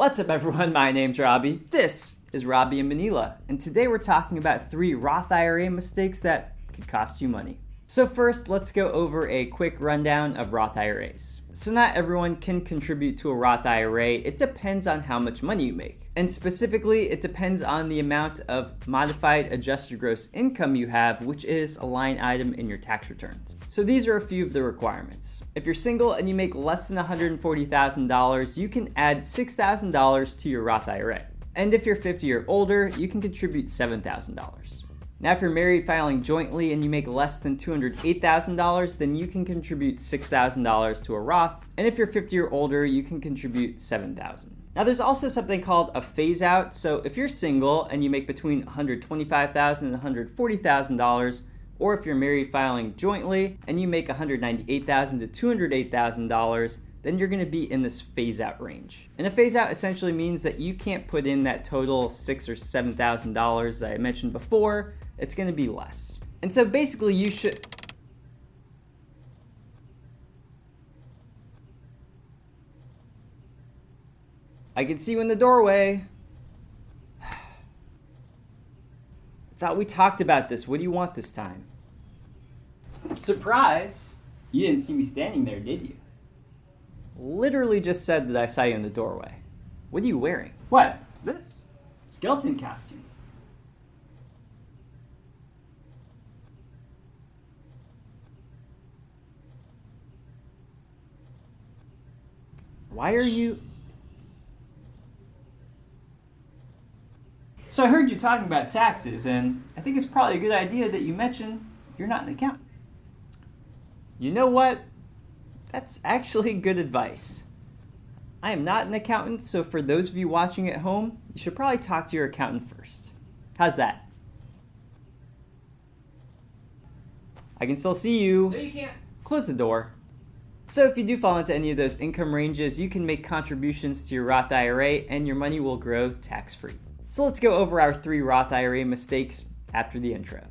What's up everyone, my name's Robbie. This is Robbie in Manila, and today we're talking about 3 Roth IRA mistakes that could cost you money. So first, let's go over a quick rundown of Roth IRAs. So not everyone can contribute to a Roth IRA. It depends on how much money you make. And specifically, it depends on the amount of modified adjusted gross income you have, which is a line item in your tax returns. So these are a few of the requirements. If you're single and you make less than $140,000, you can add $6,000 to your Roth IRA. And if you're 50 or older, you can contribute $7,000. Now, if you're married filing jointly and you make less than $208,000, then you can contribute $6,000 to a Roth. And if you're 50 or older, you can contribute $7,000. Now, there's also something called a phase out. So if you're single and you make between $125,000 and $140,000, or if you're married filing jointly and you make $198,000 to $208,000, then you're going to be in this phase out range. And a phase out essentially means that you can't put in that total $6,000 or $7,000 that I mentioned before. It's going to be less. And so basically you should... I can see you in the doorway. Thought we talked about this. What do you want this time? Surprise! You didn't see me standing there, did you? Literally just said that I saw you in the doorway. What are you wearing? What? This? Skeleton costume. Why are you... So I heard you talking about taxes, and I think it's probably a good idea that you mention you're not an accountant. You know what? That's actually good advice. I am not an accountant, so for those of you watching at home, you should probably talk to your accountant first. How's that? I can still see you. No, you can't. Close the door. So if you do fall into any of those income ranges, you can make contributions to your Roth IRA and your money will grow tax-free. So let's go over our 3 Roth IRA mistakes after the intro.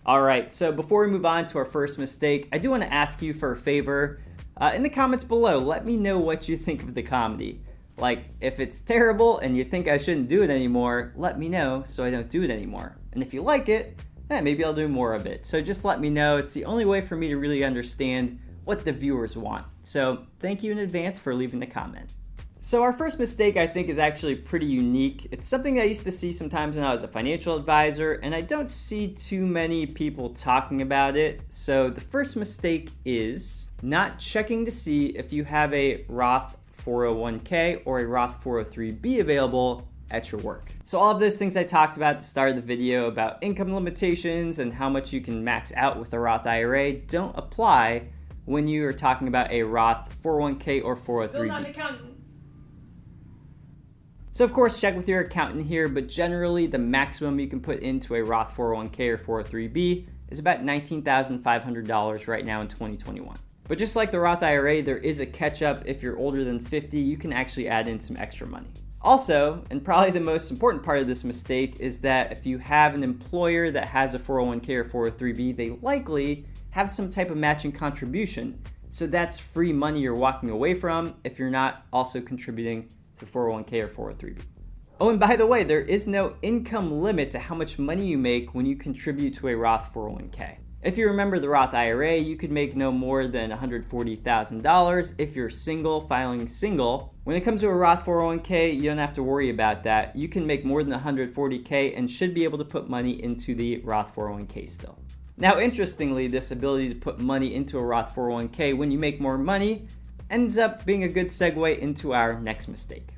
All right, so before we move on to our first mistake, I do want to ask you for a favor. In the comments below, let me know what you think of the comedy. Like, if it's terrible and you think I shouldn't do it anymore, let me know so I don't do it anymore. And if you like it, maybe I'll do more of it. So just let me know. It's the only way for me to really understand what the viewers want. So thank you in advance for leaving the comment. So our first mistake, I think, is actually pretty unique. It's something I used to see sometimes when I was a financial advisor, and I don't see too many people talking about it. So the first mistake is not checking to see if you have a Roth 401k or a Roth 403b available at your work. So all of those things I talked about at the start of the video about income limitations and how much you can max out with a Roth IRA don't apply when you are talking about a Roth 401k or 403b. Still not an accountant. So of course, check with your accountant here, but generally the maximum you can put into a Roth 401k or 403b is about $19,500 right now in 2021. But just like the Roth IRA, there is a catch-up. If you're older than 50, you can actually add in some extra money. Also, and probably the most important part of this mistake, is that if you have an employer that has a 401k or 403b, they likely have some type of matching contribution. So that's free money you're walking away from if you're not also contributing to 401k or 403b. Oh, and by the way, there is no income limit to how much money you make when you contribute to a Roth 401k. If you remember the Roth IRA, you could make no more than $140,000 if you're single, filing single. When it comes to a Roth 401k, you don't have to worry about that. You can make more than $140K and should be able to put money into the Roth 401k still. Now, interestingly, this ability to put money into a Roth 401k when you make more money ends up being a good segue into our next mistake.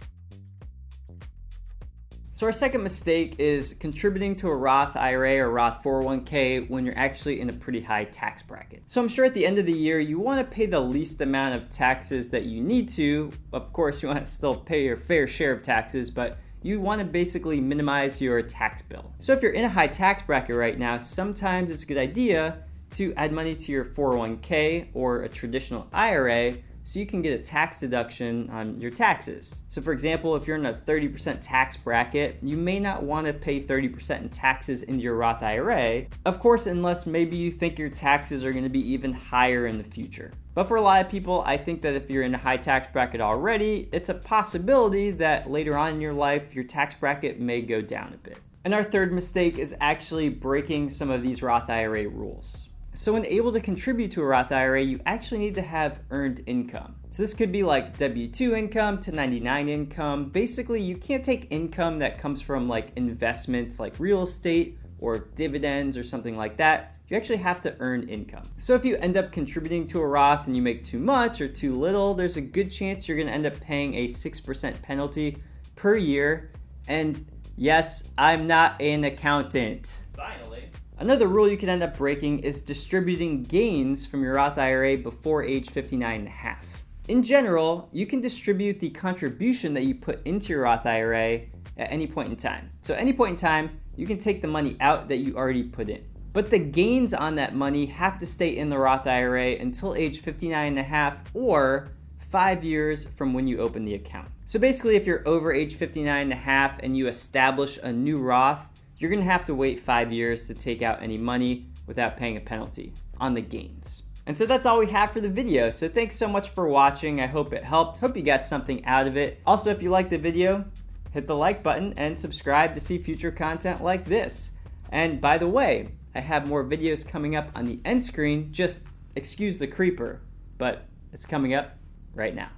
So our second mistake is contributing to a Roth IRA or Roth 401k when you're actually in a pretty high tax bracket. So I'm sure at the end of the year, you want to pay the least amount of taxes that you need to. Of course, you want to still pay your fair share of taxes, but you want to basically minimize your tax bill. So if you're in a high tax bracket right now, sometimes it's a good idea to add money to your 401k or a traditional IRA so you can get a tax deduction on your taxes. So for example, if you're in a 30% tax bracket, you may not want to pay 30% in taxes into your Roth IRA, of course, unless maybe you think your taxes are going to be even higher in the future. But for a lot of people, I think that if you're in a high tax bracket already, it's a possibility that later on in your life, your tax bracket may go down a bit. And our third mistake is actually breaking some of these Roth IRA rules. So when able to contribute to a Roth IRA, you actually need to have earned income. So this could be like W-2 income, 1099 income. Basically, you can't take income that comes from like investments like real estate or dividends or something like that. You actually have to earn income. So if you end up contributing to a Roth and you make too much or too little, there's a good chance you're gonna end up paying a 6% penalty per year. And yes, I'm not an accountant. Finally. Another rule you can end up breaking is distributing gains from your Roth IRA before age 59 and a half. In general, you can distribute the contribution that you put into your Roth IRA at any point in time. So at any point in time, you can take the money out that you already put in. But the gains on that money have to stay in the Roth IRA until age 59 and a half or 5 years from when you open the account. So basically, if you're over age 59 and a half and you establish a new Roth, you're gonna have to wait 5 years to take out any money without paying a penalty on the gains. And so that's all we have for the video. So thanks so much for watching. I hope it helped. Hope you got something out of it. Also, if you liked the video, hit the like button and subscribe to see future content like this. And by the way, I have more videos coming up on the end screen. Just excuse the creeper, but it's coming up right now.